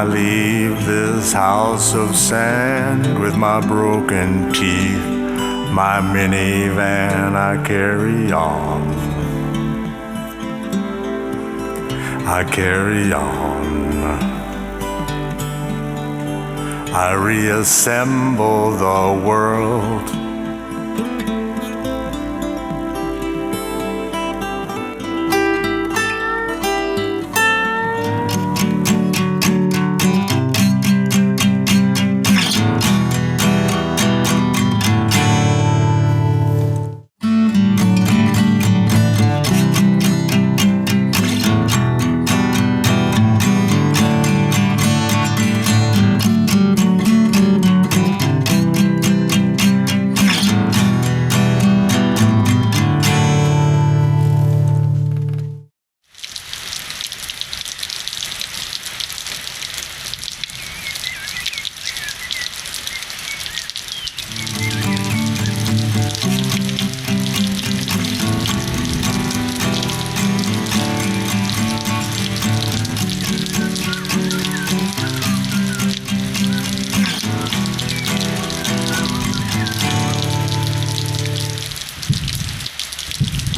I leave this house of sand with my broken teeth, my minivan, I carry on. I carry on. I reassemble the world.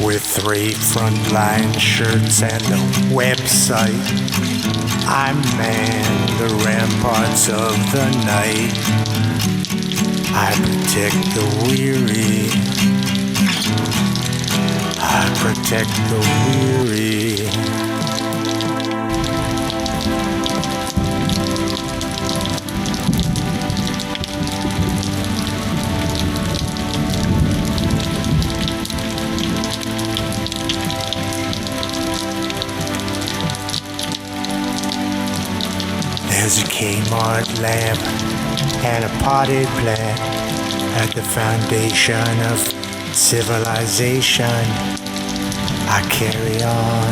With 3 frontline shirts and a website, I man the ramparts of the night. I protect the weary. I protect the weary. There's a Kmart lamp and a potted plant at the foundation of civilization. I carry on.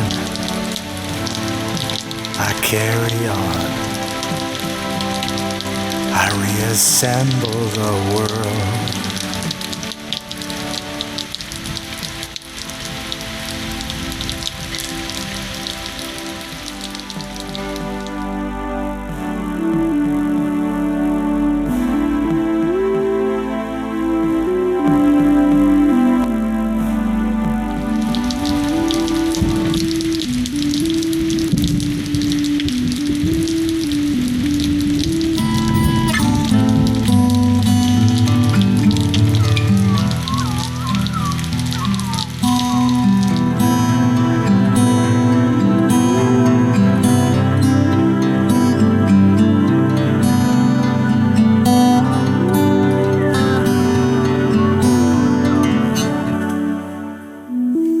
I carry on. I reassemble the world.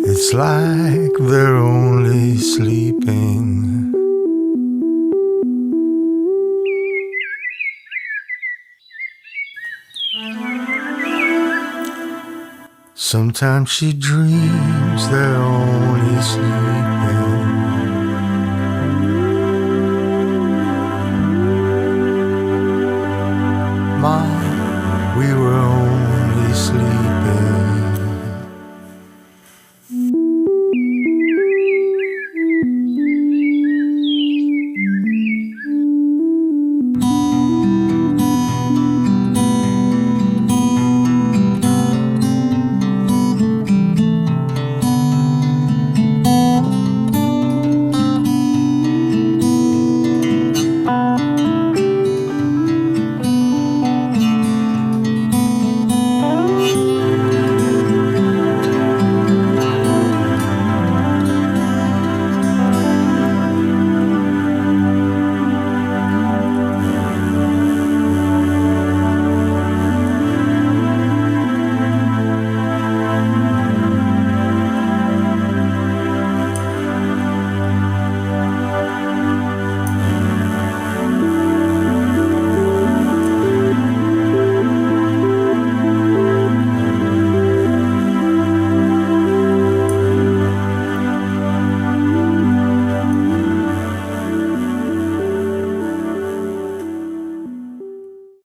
It's like they're only sleeping. Sometimes she dreams they're only sleeping.